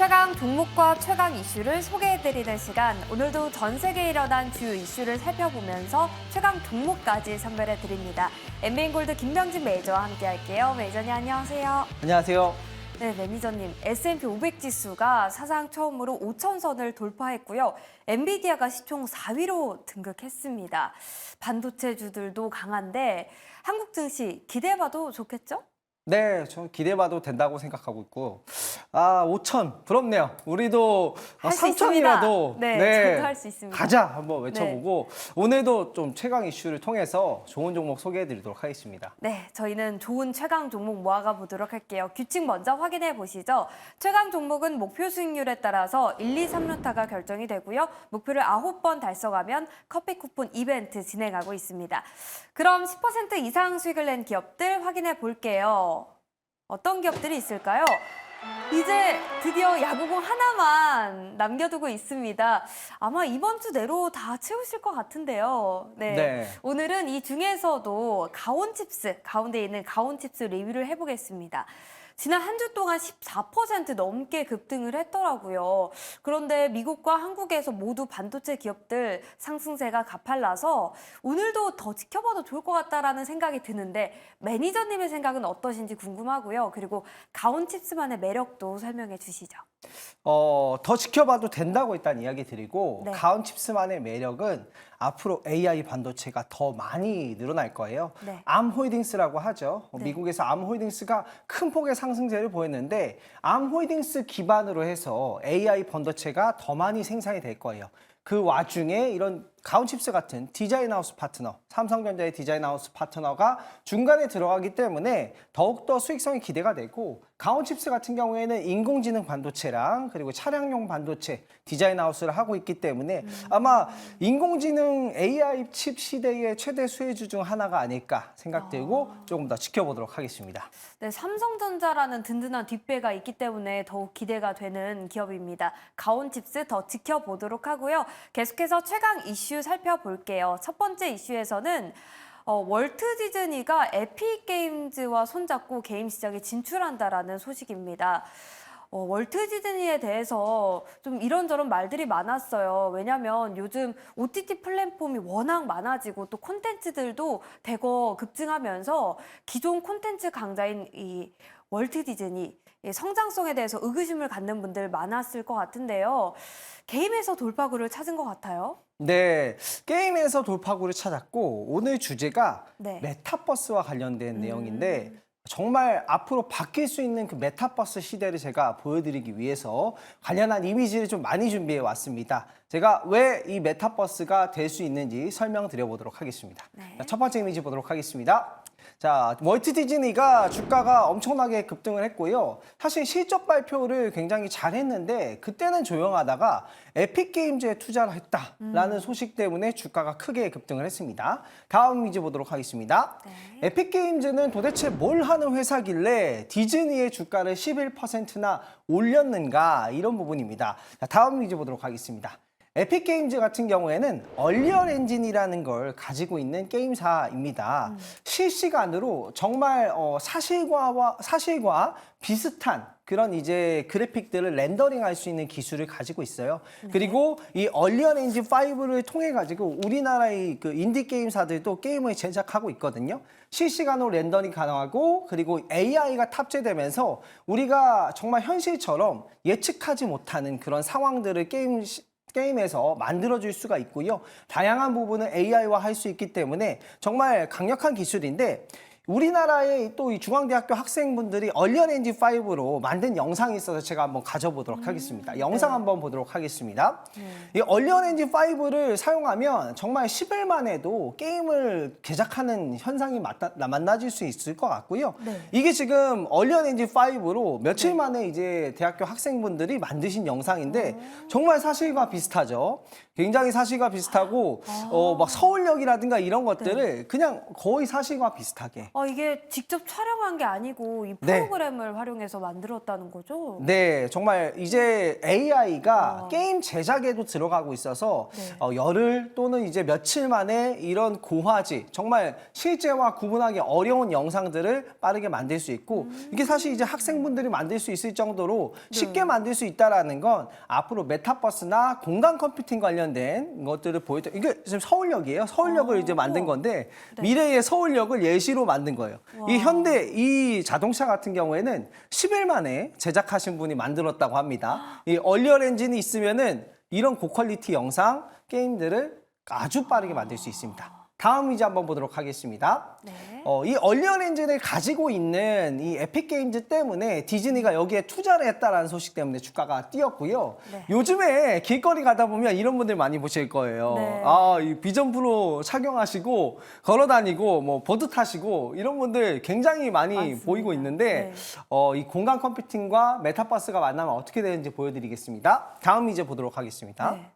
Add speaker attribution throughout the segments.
Speaker 1: 최강 종목과 최강 이슈를 소개해드리는 시간. 오늘도 전 세계에 일어난 주요 이슈를 살펴보면서 최강 종목까지 선별해드립니다. 엠비인골드 김병진 매니저와 함께할게요. 매니저님 안녕하세요.
Speaker 2: 안녕하세요.
Speaker 1: 네, 매니저님. S&P 500 지수가 사상 처음으로 5,000선을 돌파했고요. 엔비디아가 시총 4위로 등극했습니다. 반도체주들도 강한데 한국 증시 기대해봐도 좋겠죠?
Speaker 2: 네, 저 기대해봐도 된다고 생각하고 있고, 5천 부럽네요. 우리도
Speaker 1: 할수 있습니다.
Speaker 2: 3천이라도
Speaker 1: 네, 저도 할 수 있습니다.
Speaker 2: 가자 한번 외쳐보고 오늘도 좀 최강 이슈를 통해서 좋은 종목 소개해드리도록 하겠습니다.
Speaker 1: 네, 저희는 좋은 최강 종목 모아가 보도록 할게요. 규칙 먼저 확인해 보시죠. 최강 종목은 목표 수익률에 따라서 1, 2, 3루타가 결정이 되고요. 목표를 9번 달성하면 커피 쿠폰 이벤트 진행하고 있습니다. 그럼 10% 이상 수익을 낸 기업들 확인해 볼게요. 어떤 기업들이 있을까요? 이제 드디어 야구공 하나만 남겨두고 있습니다. 아마 이번 주 내로 다 채우실 것 같은데요.
Speaker 2: 네.
Speaker 1: 오늘은 이 중에서도 가온칩스, 가운데 있는 가온칩스 리뷰를 해보겠습니다. 지난 한 주 동안 14% 넘게 급등을 했더라고요. 그런데 미국과 한국에서 모두 반도체 기업들 상승세가 가팔라서 오늘도 더 지켜봐도 좋을 것 같다라는 생각이 드는데 매니저님의 생각은 어떠신지 궁금하고요. 그리고 가온칩스만의 매력도 설명해 주시죠.
Speaker 2: 더 지켜봐도 된다고 일단 이야기 드리고,
Speaker 1: 네.
Speaker 2: 가온칩스만의 매력은 앞으로 AI 반도체가 더 많이 늘어날 거예요.
Speaker 1: 네.
Speaker 2: 암홀딩스라고 하죠.
Speaker 1: 네.
Speaker 2: 미국에서 암홀딩스가 큰 폭의 상승세를 보였는데, 암홀딩스 기반으로 해서 AI 반도체가 더 많이 생산이 될 거예요. 그 와중에 이런 가온칩스 같은 디자인하우스 파트너, 삼성전자의 디자인하우스 파트너가 중간에 들어가기 때문에 더욱더 수익성이 기대가 되고, 가온칩스 같은 경우에는 인공지능 반도체랑 그리고 차량용 반도체 디자인하우스를 하고 있기 때문에 아마 인공지능 AI 칩 시대의 최대 수혜주 중 하나가 아닐까 생각되고 조금 더 지켜보도록 하겠습니다.
Speaker 1: 네, 삼성전자라는 든든한 뒷배가 있기 때문에 더욱 기대가 되는 기업입니다. 가온칩스 더 지켜보도록 하고요. 계속해서 최강 이슈 살펴볼게요. 첫 번째 이슈에서는 월트 디즈니가 에픽 게임즈와 손잡고 게임 시장에 진출한다라는 소식입니다. 월트 디즈니에 대해서 좀 이런저런 말들이 많았어요. 왜냐하면 요즘 OTT 플랫폼이 워낙 많아지고 또 콘텐츠들도 대거 급증하면서 기존 콘텐츠 강자인 이 월트 디즈니 성장성에 대해서 의구심을 갖는 분들 많았을 것 같은데요. 게임에서 돌파구를 찾은 것 같아요.
Speaker 2: 네, 게임에서 돌파구를 찾았고, 오늘 주제가
Speaker 1: 네.
Speaker 2: 메타버스와 관련된 내용인데, 정말 앞으로 바뀔 수 있는 그 메타버스 시대를 제가 보여드리기 위해서 관련한 이미지를 좀 많이 준비해 왔습니다. 제가 왜 이 메타버스가 될 수 있는지 설명드려 보도록 하겠습니다.
Speaker 1: 네.
Speaker 2: 자, 첫 번째 이미지 보도록 하겠습니다. 자, 월트 디즈니가 주가가 엄청나게 급등을 했고요. 사실 실적 발표를 굉장히 잘했는데 그때는 조용하다가 에픽 게임즈에 투자를 했다라는 소식 때문에 주가가 크게 급등을 했습니다. 다음 이미지 보도록 하겠습니다.
Speaker 1: 네.
Speaker 2: 에픽 게임즈는 도대체 뭘 하는 회사길래 디즈니의 주가를 11%나 올렸는가, 이런 부분입니다. 자, 다음 이미지 보도록 하겠습니다. 에픽 게임즈 같은 경우에는 얼리얼 엔진이라는 걸 가지고 있는 게임사입니다. 실시간으로 정말 사실과 비슷한 그런 이제 그래픽들을 렌더링할 수 있는 기술을 가지고 있어요. 그리고 이 얼리얼 엔진 5를 통해 가지고 우리나라의 그 인디 게임사들도 게임을 제작하고 있거든요. 실시간으로 렌더링 가능하고, 그리고 AI가 탑재되면서 우리가 정말 현실처럼 예측하지 못하는 그런 상황들을 게임에서 만들어줄 수가 있고요. 다양한 부분을 AI화 할 수 있기 때문에 정말 강력한 기술인데, 우리나라의 또 이 중앙대학교 학생분들이 얼리얼 엔진 5로 만든 영상이 있어서 제가 한번 가져보도록 하겠습니다. 영상
Speaker 1: 네.
Speaker 2: 한번 보도록 하겠습니다. 이 얼리얼 엔진 5를 사용하면 정말 10일만 해도 게임을 제작하는 현상이 만나질 수 있을 것 같고요.
Speaker 1: 네.
Speaker 2: 이게 지금 얼리얼 엔진 5로 며칠 만에 이제 대학교 학생분들이 만드신 영상인데 정말 사실과 비슷하죠. 굉장히 사실과 비슷하고 막 서울역이라든가 이런 것들을 그냥 거의 사실과 비슷하게
Speaker 1: 이게 직접 촬영한 게 아니고 이
Speaker 2: 네.
Speaker 1: 프로그램을 활용해서 만들었다는 거죠?
Speaker 2: 네, 정말 이제 AI가
Speaker 1: 와.
Speaker 2: 게임 제작에도 들어가고 있어서
Speaker 1: 네.
Speaker 2: 열흘 또는 이제 며칠 만에 이런 고화질, 정말 실제와 구분하기 어려운 영상들을 빠르게 만들 수 있고 이게 사실 이제 학생분들이 만들 수 있을 정도로 쉽게 만들 수 있다라는 건 앞으로 메타버스나 공간 컴퓨팅 관련된 것들을 보여줘. 이게 지금 서울역이에요. 서울역을 이제 만든 건데 미래의 서울역을 예시로 만든 거예요. 이 현대 이 자동차 같은 경우에는 10일 만에 제작하신 분이 만들었다고 합니다. 이 얼리얼 엔진이 있으면은 이런 고퀄리티 영상, 게임들을 아주 빠르게 만들 수 있습니다. 다음 이제 한번 보도록 하겠습니다.
Speaker 1: 네.
Speaker 2: 이 얼리얼 엔진을 가지고 있는 이 에픽 게임즈 때문에 디즈니가 여기에 투자를 했다라는 소식 때문에 주가가 뛰었고요.
Speaker 1: 네.
Speaker 2: 요즘에 길거리 가다 보면 이런 분들 많이 보실 거예요.
Speaker 1: 네.
Speaker 2: 이 비전 프로 착용하시고 걸어 다니고 뭐 보드 타시고 이런 분들 굉장히 많이
Speaker 1: 맞습니다.
Speaker 2: 보이고 있는데
Speaker 1: 네.
Speaker 2: 이 공간 컴퓨팅과 메타버스가 만나면 어떻게 되는지 보여드리겠습니다. 다음 이제 보도록 하겠습니다.
Speaker 1: 네.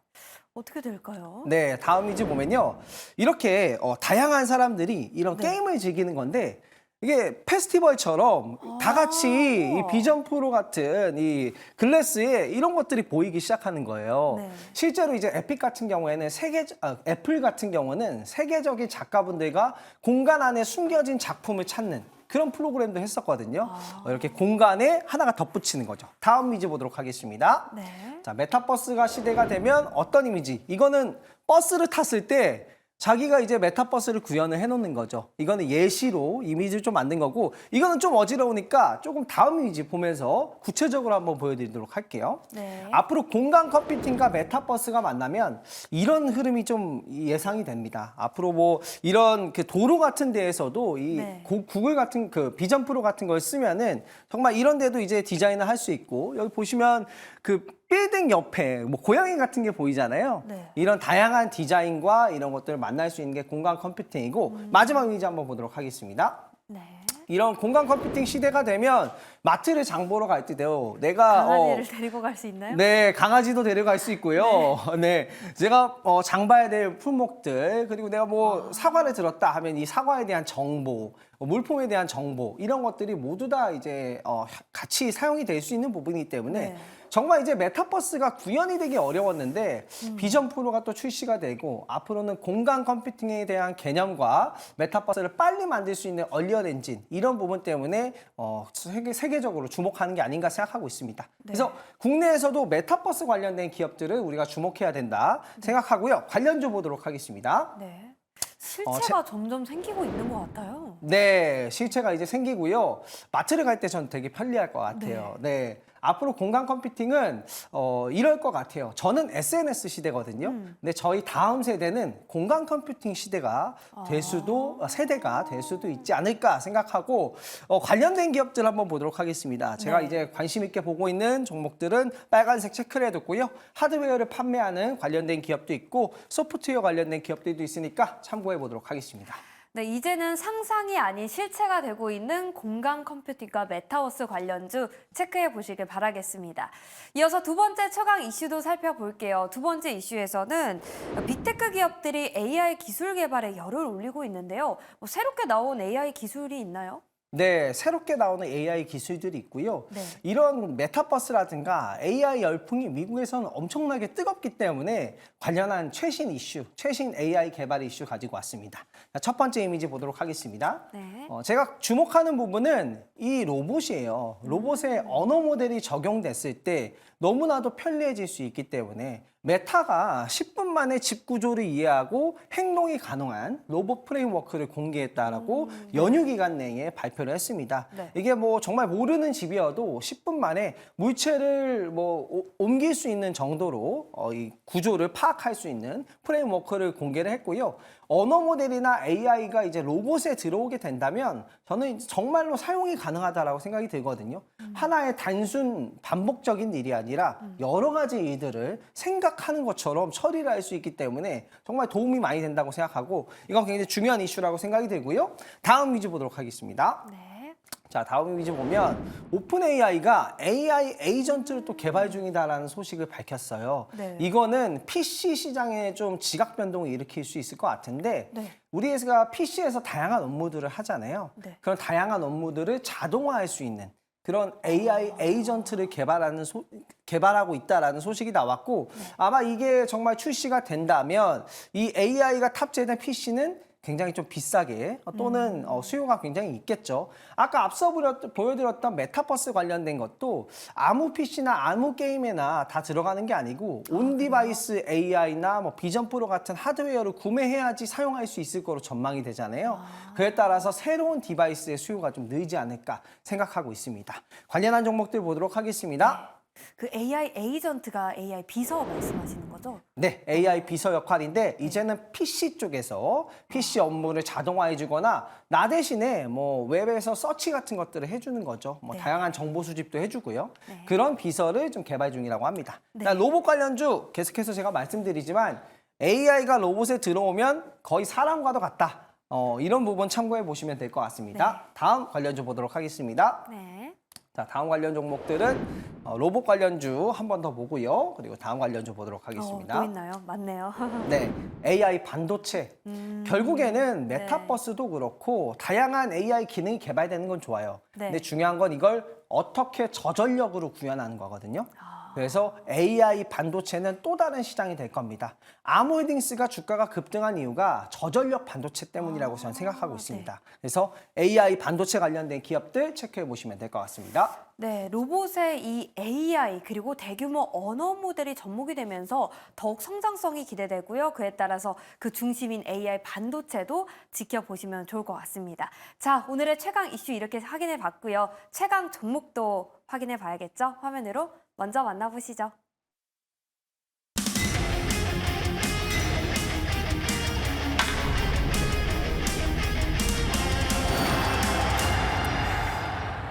Speaker 1: 어떻게 될까요?
Speaker 2: 네, 다음 이제 보면요. 이렇게 다양한 사람들이 이런
Speaker 1: 네.
Speaker 2: 게임을 즐기는 건데 이게 페스티벌처럼 다 같이 이 비전 프로 같은 이 글래스에 이런 것들이 보이기 시작하는 거예요.
Speaker 1: 네.
Speaker 2: 실제로 이제 에픽 같은 경우에는 애플 같은 경우는 세계적인 작가분들과 공간 안에 숨겨진 작품을 찾는 그런 프로그램도 했었거든요. 이렇게 공간에 하나가 덧붙이는 거죠. 다음 이제 보도록 하겠습니다.
Speaker 1: 네.
Speaker 2: 자, 메타버스가 시대가 되면 어떤 이미지? 이거는 버스를 탔을 때 자기가 이제 메타버스를 구현을 해놓는 거죠. 이거는 예시로 이미지를 좀 만든 거고 이거는 좀 어지러우니까 조금 다음 이미지 보면서 구체적으로 한번 보여드리도록 할게요.
Speaker 1: 네.
Speaker 2: 앞으로 공간 컴퓨팅과 메타버스가 만나면 이런 흐름이 좀 예상이 됩니다. 앞으로 뭐 이런 그 도로 같은 데에서도 이
Speaker 1: 네.
Speaker 2: 구글 같은 그 비전 프로 같은 걸 쓰면은 정말 이런 데도 이제 디자인을 할 수 있고 여기 보시면 그 빌딩 옆에 뭐 고양이 같은 게 보이잖아요.
Speaker 1: 네.
Speaker 2: 이런 다양한 디자인과 이런 것들을 만날 수 있는 게 공간 컴퓨팅이고 마지막 이미지 한번 보도록 하겠습니다.
Speaker 1: 네.
Speaker 2: 이런 공간 컴퓨팅 시대가 되면 마트를 장 보러 갈 때도 내가
Speaker 1: 강아지를 데리고 갈 수 있나요?
Speaker 2: 네, 강아지도 데려갈 수 있고요. 네, 제가 장 봐야 될 품목들 그리고 내가 뭐 사과를 들었다 하면 이 사과에 대한 정보, 물품에 대한 정보 이런 것들이 모두 다 이제 같이 사용이 될 수 있는 부분이기 때문에
Speaker 1: 네.
Speaker 2: 정말 이제 메타버스가 구현이 되기 어려웠는데 비전 프로가 또 출시가 되고 앞으로는 공간 컴퓨팅에 대한 개념과 메타버스를 빨리 만들 수 있는 얼리얼 엔진 이런 부분 때문에 세계적으로 주목하는 게 아닌가 생각하고 있습니다. 그래서 국내에서도 메타버스 관련된 기업들을 우리가 주목해야 된다 생각하고요. 관련주 보도록 하겠습니다.
Speaker 1: 네. 실체가 점점 생기고 있는 것 같아요.
Speaker 2: 네, 실체가 이제 생기고요. 마트를 갈 때 전 되게 편리할 것 같아요. 네. 앞으로 공간 컴퓨팅은 이럴 것 같아요. 저는 SNS 시대거든요. 근데 저희 다음 세대는 공간 컴퓨팅 시대가 될 수도 세대가 될 수도 있지 않을까 생각하고 관련된 기업들 한번 보도록 하겠습니다. 제가
Speaker 1: 네.
Speaker 2: 이제 관심 있게 보고 있는 종목들은 빨간색 체크를 해뒀고요. 하드웨어를 판매하는 관련된 기업도 있고 소프트웨어 관련된 기업들도 있으니까 참고해 보도록 하겠습니다.
Speaker 1: 네, 이제는 상상이 아닌 실체가 되고 있는 공간 컴퓨팅과 메타버스 관련주 체크해 보시길 바라겠습니다. 이어서 두 번째 최강 이슈도 살펴볼게요. 두 번째 이슈에서는 빅테크 기업들이 AI 기술 개발에 열을 올리고 있는데요. 새롭게 나온 AI 기술이 있나요?
Speaker 2: 네, 새롭게 나오는 AI 기술들이 있고요.
Speaker 1: 네.
Speaker 2: 이런 메타버스라든가 AI 열풍이 미국에서는 엄청나게 뜨겁기 때문에 관련한 최신 이슈, 최신 AI 개발 이슈 가지고 왔습니다. 자, 첫 번째 이미지 보도록 하겠습니다.
Speaker 1: 네.
Speaker 2: 제가 주목하는 부분은 이 로봇이에요. 로봇의 언어 모델이 적용됐을 때 너무나도 편리해질 수 있기 때문에 메타가 10분 만에 집 구조를 이해하고 행동이 가능한 로봇 프레임워크를 공개했다라고 연휴 기간 내에 발표를 했습니다.
Speaker 1: 네.
Speaker 2: 이게 뭐 정말 모르는 집이어도 10분 만에 물체를 뭐 옮길 수 있는 정도로 이 구조를 파악할 수 있는 프레임워크를 공개를 했고요. 언어 모델이나 AI가 이제 로봇에 들어오게 된다면 저는 정말로 사용이 가능하다라고 생각이 들거든요. 하나의 단순 반복적인 일이 아니라 여러 가지 일들을 생각하는 것처럼 처리를 할 수 있기 때문에 정말 도움이 많이 된다고 생각하고 이건 굉장히 중요한 이슈라고 생각이 들고요. 다음 위주 보도록 하겠습니다.
Speaker 1: 네.
Speaker 2: 자, 다음 이미지 보면 오픈 AI가 AI 에이전트를 또 개발 중이다라는 소식을 밝혔어요.
Speaker 1: 네.
Speaker 2: 이거는 PC 시장에 좀 지각 변동을 일으킬 수 있을 것 같은데
Speaker 1: 네.
Speaker 2: 우리가 PC에서 다양한 업무들을 하잖아요.
Speaker 1: 네.
Speaker 2: 그런 다양한 업무들을 자동화할 수 있는 그런 AI 에이전트를 개발하고 있다라는 소식이 나왔고 아마 이게 정말 출시가 된다면 이 AI가 탑재된 PC는 굉장히 좀 비싸게 또는 수요가 굉장히 있겠죠. 아까 앞서 보여드렸던 메타버스 관련된 것도 아무 PC나 아무 게임에나 다 들어가는 게 아니고 온 디바이스 AI나 뭐 비전 프로 같은 하드웨어를 구매해야지 사용할 수 있을 거로 전망이 되잖아요. 그에 따라서 새로운 디바이스의 수요가 좀 늘지 않을까 생각하고 있습니다. 관련한 종목들 보도록 하겠습니다.
Speaker 1: 그 AI 에이전트가 AI 비서 말씀하시는 거죠?
Speaker 2: 네, AI 비서 역할인데 이제는 PC 쪽에서 PC 업무를 자동화해주거나 나 대신에 뭐 웹에서 서치 같은 것들을 해주는 거죠. 뭐
Speaker 1: 네.
Speaker 2: 다양한 정보 수집도 해주고요.
Speaker 1: 네.
Speaker 2: 그런 비서를 좀 개발 중이라고 합니다.
Speaker 1: 네.
Speaker 2: 자, 로봇 관련주 계속해서 제가 말씀드리지만 AI가 로봇에 들어오면 거의 사람과도 같다. 이런 부분 참고해 보시면 될 것 같습니다. 다음 관련주 보도록 하겠습니다.
Speaker 1: 네.
Speaker 2: 자, 다음 관련 종목들은 로봇 관련주 한 번 더 보고요. 그리고 다음 관련주 보도록 하겠습니다.
Speaker 1: 또 있나요? 맞네요.
Speaker 2: 네, AI 반도체. 결국에는 메타버스도 그렇고 다양한 AI 기능이 개발되는 건 좋아요.
Speaker 1: 네.
Speaker 2: 근데 중요한 건 이걸 어떻게 저전력으로 구현하는 거거든요. 그래서 AI 반도체는 또 다른 시장이 될 겁니다. 아모홀딩스가 주가가 급등한 이유가 저전력 반도체 때문이라고 저는 생각하고 있습니다. 그래서 AI 반도체 관련된 기업들 체크해 보시면 될 것 같습니다.
Speaker 1: 네, 로봇의 이 AI 그리고 대규모 언어 모델이 접목이 되면서 더욱 성장성이 기대되고요. 그에 따라서 그 중심인 AI 반도체도 지켜보시면 좋을 것 같습니다. 자, 오늘의 최강 이슈 이렇게 확인해 봤고요. 최강 종목도 확인해 봐야겠죠? 화면으로 먼저 만나보시죠.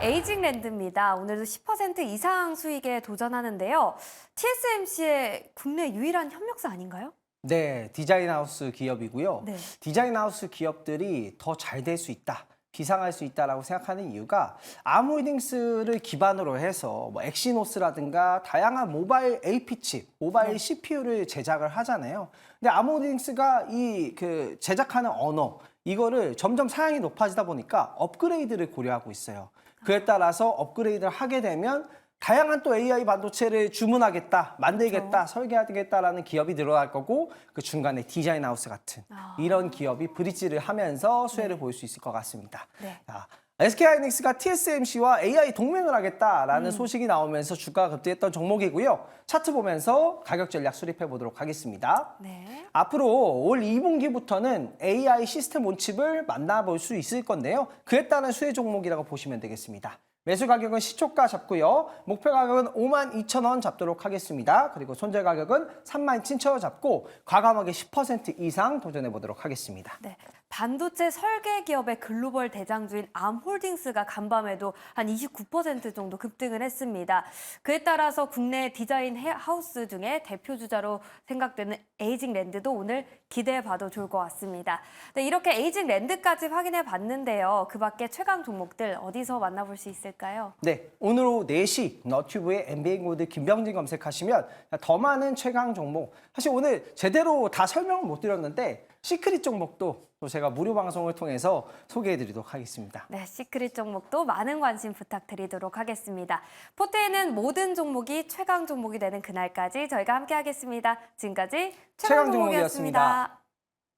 Speaker 1: 에이징랜드입니다. 오늘도 10% 이상 수익에 도전하는데요. TSMC의 국내 유일한 협력사 아닌가요?
Speaker 2: 네, 디자인하우스 기업이고요.
Speaker 1: 네.
Speaker 2: 디자인하우스 기업들이 더 잘 될 수 있다. 비상할 수 있다라고 생각하는 이유가 아모홀딩스를 기반으로 해서 뭐 엑시노스라든가 다양한 모바일 AP 칩, 모바일 CPU를 제작을 하잖아요. 근데 아모홀딩스가 이 제작하는 언어 이거를 점점 사양이 높아지다 보니까 업그레이드를 고려하고 있어요. 그에 따라서 업그레이드를 하게 되면 다양한 또 AI 반도체를 주문하겠다, 만들겠다, 설계하겠다라는 기업이 늘어날 거고 그 중간에 디자인하우스 같은 이런 기업이 브릿지를 하면서 수혜를 볼 수 있을 것 같습니다.
Speaker 1: 네.
Speaker 2: 자, SK하이닉스가 TSMC와 AI 동맹을 하겠다라는 소식이 나오면서 주가가 급등했던 종목이고요. 차트 보면서 가격 전략 수립해 보도록 하겠습니다.
Speaker 1: 네.
Speaker 2: 앞으로 올 2분기부터는 AI 시스템 온칩을 만나볼 수 있을 건데요. 그에 따른 수혜 종목이라고 보시면 되겠습니다. 매수 가격은 시초가 잡고요. 목표 가격은 52,000원 잡도록 하겠습니다. 그리고 손절 가격은 37,000원 잡고 과감하게 10% 이상 도전해 보도록 하겠습니다.
Speaker 1: 네. 반도체 설계 기업의 글로벌 대장주인 암홀딩스가 간밤에도 한 29% 정도 급등을 했습니다. 그에 따라서 국내 디자인 하우스 중에 대표 주자로 생각되는 에이징랜드도 오늘 기대해 봐도 좋을 것 같습니다. 네, 이렇게 에이징랜드까지 확인해 봤는데요. 그 밖에 최강 종목들 어디서 만나볼 수 있을까요?
Speaker 2: 네, 오늘 오후 4시 너튜브에 NBA 고드 김병진 검색하시면 더 많은 최강 종목, 사실 오늘 제대로 다 설명을 못 드렸는데 시크릿 종목도 또 제가 무료 방송을 통해서 소개해드리도록 하겠습니다.
Speaker 1: 네, 시크릿 종목도 많은 관심 부탁드리도록 하겠습니다. 포트에는 모든 종목이 최강 종목이 되는 그날까지 저희가 함께하겠습니다. 지금까지 최강 종목이었습니다.